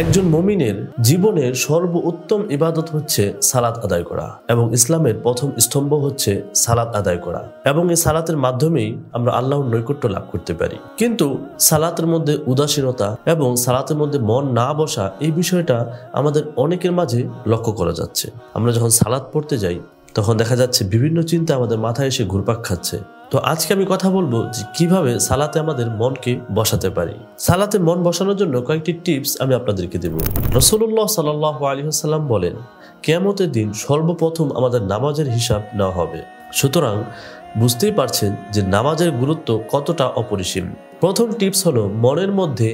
একজন মুমিনের জীবনের সর্বোত্তম ইবাদত হচ্ছে সালাত আদায় করা এবং ইসলামের প্রথম স্তম্ভ হচ্ছে সালাত আদায় করা এবং এই সালাতের মাধ্যমেই আমরা আল্লাহর নৈকট্য লাভ করতে পারি। কিন্তু সালাতের মধ্যে উদাসীনতা এবং সালাতের মধ্যে মন না বসা এই বিষয়টা আমাদের অনেকের মাঝে লক্ষ্য করা যাচ্ছে। আমরা যখন সালাত পড়তে যাই তখন দেখা যাচ্ছে বিভিন্ন চিন্তা আমাদের মাথায় এসে ঘুরপাক খাচ্ছে। তো আজকে আমি কথা বলবো যে কিভাবে সালাতে আমাদের মনকে বসাতে পারি। সালাতে মন বসানোর জন্য কয়েকটি টিপস আমি আপনাদেরকে দেব। রাসূলুল্লাহ সাল্লাল্লাহু আলাইহি ওয়াসাল্লাম বলেন, কিয়ামতের দিন সর্বপ্রথম আমাদের নামাজের হিসাব নেওয়া হবে। সুতরাং বুঝতেই পারছেন যে নামাজের গুরুত্ব কতটা অপরিসীম। প্রথম টিপস হলো মনের মধ্যে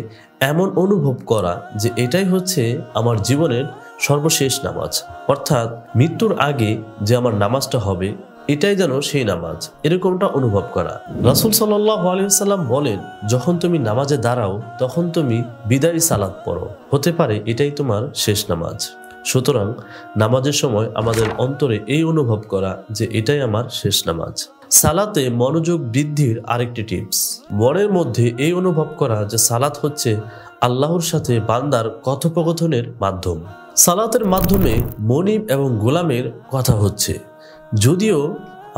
এমন অনুভব করা যে এটাই হচ্ছে আমার জীবনের সর্বশেষ নামাজ, অর্থাৎ মৃত্যুর আগে যে আমার নামাজটা হবে এটাই যেন সেই নামাজ, এরকমটা অনুভব করা। রাসূল সাল্লাল্লাহু আলাইহি ওয়াসাল্লাম বলেন, যখন তুমি নামাজে দাঁড়াও তখন তুমি বিদায়ী সালাত পড়ো, হতে পারে এটাই তোমার শেষ নামাজ। সুতরাং নামাজের সময় আমাদের অন্তরে এই অনুভব করা যে এটাই আমার শেষ নামাজ। সালাতে মনোযোগ বৃদ্ধির আরেকটি টিপস, মনের মধ্যে এই অনুভব করা যে সালাত হচ্ছে আল্লাহর সাথে বান্দার কথোপকথনের মাধ্যম। সালাতের মাধ্যমে মনিব এবং গোলামের কথা হচ্ছে, যদিও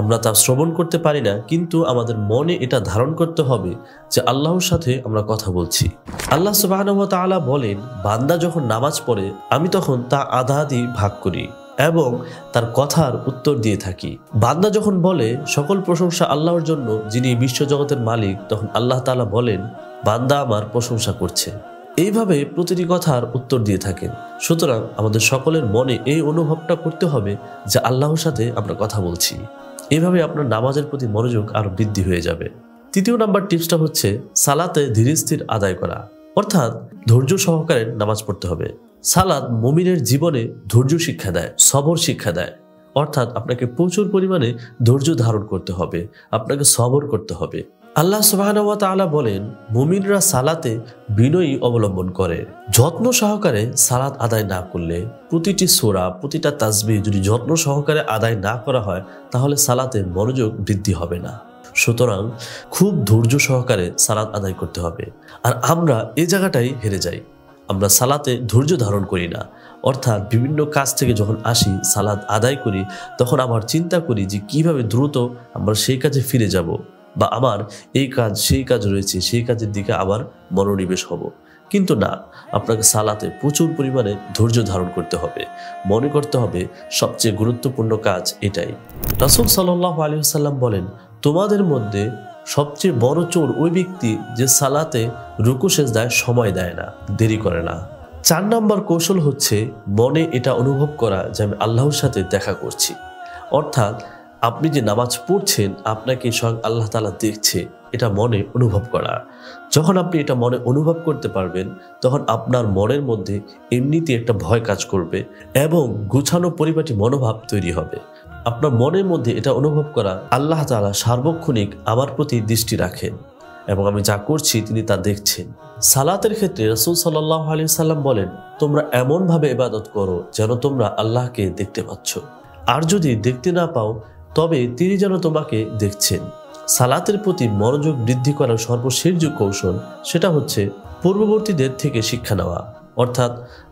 আমরা তা শ্রবণ করতে পারি না, কিন্তু আমাদের মনে এটা ধারণ করতে হবে যে আল্লাহর সাথে আমরা কথা বলছি। আল্লাহ সুবহানাহু ওয়া তাআলা বলেন, বান্দা যখন নামাজ পড়ে আমি তখন তা আধা আধি ভাগ করি এবং তার কথার উত্তর দিয়ে থাকি। বান্দা যখন বলে সকল প্রশংসা আল্লাহর জন্য যিনি বিশ্বজগতের মালিক, তখন আল্লাহ তাআলা বলেন, বান্দা আমার প্রশংসা করছে। এইভাবে প্রতিটি কথার উত্তর দিয়ে থাকেন। সুতরাং আমাদের সকলের মনে এই অনুভবটা করতে হবে যে আল্লাহর সাথে আমরা কথা বলছি। এইভাবে আপনার নামাজের প্রতি মনোযোগ আরো বৃদ্ধি হয়ে যাবে। তৃতীয় নাম্বার টিপসটা হচ্ছে সালাতে ধীরে স্থির আদায় করা, অর্থাৎ ধৈর্য সহকারে নামাজ পড়তে হবে। সালাত মুমিনের জীবনে ধৈর্য শিক্ষা দেয়, সবর শিক্ষা দেয়, অর্থাৎ আপনাকে প্রচুর পরিমাণে ধৈর্য ধারণ করতে হবে, আপনাকে সবর করতে হবে। আল্লাহ সুবহানাহু ওয়া তাআলা বলেন, মুমিনরা সালাতে বিনয়ী অবলম্বন করে। যত্ন সহকারে সালাত আদায় না করলে, প্রতিটি সূরা প্রতিটা তাসবিহ যদি যত্ন সহকারে আদায় না করা হয় তাহলে সালাতে মনোযোগ বৃদ্ধি হবে না। সুতরাং খুব ধৈর্য সহকারে সালাত আদায় করতে হবে। আর আমরা এই জায়গাটাই হেরে যাই, আমরা সালাতে ধৈর্য ধারণ করি না, অর্থাৎ বিভিন্ন কাজ থেকে যখন আসি সালাত আদায় করি তখন আবার চিন্তা করি যে কিভাবে দ্রুত আমরা সেই কাজে ফিরে যাব, বা আমার এই কাজ সেই কাজ রয়েছে সেই কাজের দিকে আবার মনোনিবেশ হব। কিন্তু না, আপনাকে সালাতে প্রচুর পরিমাণে ধৈর্য ধারণ করতে হবে, মনে করতে হবে সবচেয়ে গুরুত্বপূর্ণ কাজ এটাই। রাসূল সাল্লাল্লাহু আলাইহি ওয়াসাল্লাম বলেন, তোমাদের মধ্যে সবচেয়ে বড় চোর ওই ব্যক্তি যে সালাতে রুকু সেজদায় সময় দেয় না, দেরি করে না। 4 নম্বর কৌশল হচ্ছে মনে এটা অনুভব করা যে আমি আল্লাহর সাথে দেখা করছি, অর্থাৎ আপনি যে নামাজ পড়ছেন আপনাকে স্বয়ং আল্লাহ তাআলা দেখছে, এটা মনে অনুভব করা। যখন আপনি এটা মনে অনুভব করতে পারবেন তখন আপনার মনের মধ্যে এমনিতে একটা ভয় কাজ করবে এবং গুছানো পরিপাটি মনোভাব তৈরি হবে। আপনার মনের মধ্যে এটা অনুভব করা আল্লাহ তাআলা সার্বক্ষণিক আমার প্রতি দৃষ্টি রাখেন এবং আমি যা করছি তিনি তা দেখছেন। সালাতের ক্ষেত্রে রাসূল সাল্লাল্লাহু আলাইহি ওয়াসাল্লাম বলেন, তোমরা এমনভাবে ইবাদত করো যেন তোমরা আল্লাহকে দেখতে পাচ্ছ, আর যদি দেখতে না পাও তবে তিনি যেন তোমাকে দেখছেন। সালাতের প্রতি মনোযোগ বৃদ্ধি করার সর্বশেষ যে কৌশল সেটা হচ্ছে পূর্ববর্তীদের থেকে শিক্ষা নেওয়া, অর্থাৎ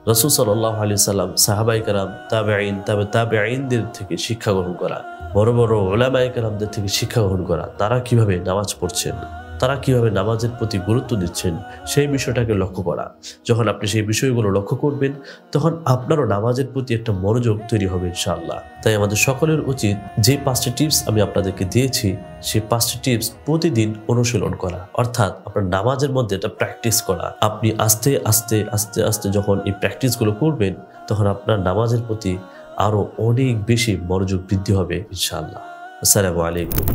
রাসূল সাল্লাল্লাহু আলাইহি ওয়াসাল্লাম, সাহাবায়ে কেরাম, তাবেঈন, তাবেঈনদের থেকে শিক্ষা গ্রহণ করা, বড় বড় উলামায়ে কেরামদের থেকে শিক্ষা গ্রহণ করা। তারা কিভাবে নামাজ পড়ছেন, তারা কিভাবে নামাজের প্রতি গুরুত্ব দিচ্ছেন সেই বিষয়টাকে লক্ষ্য করা। যখন আপনি সেই বিষয়গুলো লক্ষ্য করবেন তখন আপনারও নামাজের প্রতি একটা মনোযোগ তৈরি হবে ইনশাআল্লাহ। তাই আমাদের সকলের উচিত যে 5টি টিপস আমি আপনাদেরকে দিয়েছি সেই 5টি টিপস প্রতিদিন অনুশীলন করা, অর্থাৎ আপনার নামাজের মধ্যে এটা প্র্যাকটিস করা। আপনি আস্তে আস্তে আস্তে আস্তে যখন এই প্র্যাকটিসগুলো করবেন তখন আপনার নামাজের প্রতি আরো অনেক বেশি মনোযোগ বৃদ্ধি হবে ইনশাআল্লাহ। আসসালামু আলাইকুম।